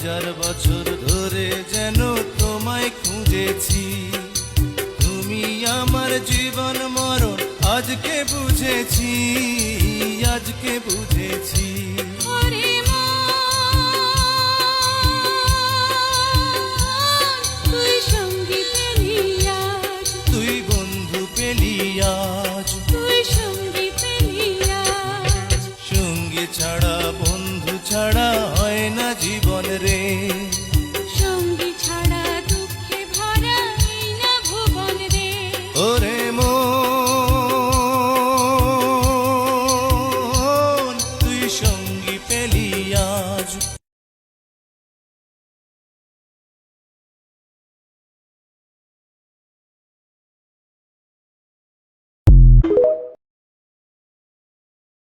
হাজার বছর ধরে যেন তোমায় খুঁজেছি, তুমি আমার জীবন মরণ আজকে বুঝেছি, আজকে বুঝেছি। ওরে মন, তুই সঙ্গী পেলি আজ, তুই বন্ধু পেলি আজ, তুই সঙ্গী পেলি আজ। সঙ্গী ছাড়া বন্ধু ছাড়া হয় না জীবন রে, সঙ্গী ছাড়া দুঃখে ভরা এই না ভুবন রে। ওরে মন, তুই সঙ্গী পেলি আজ।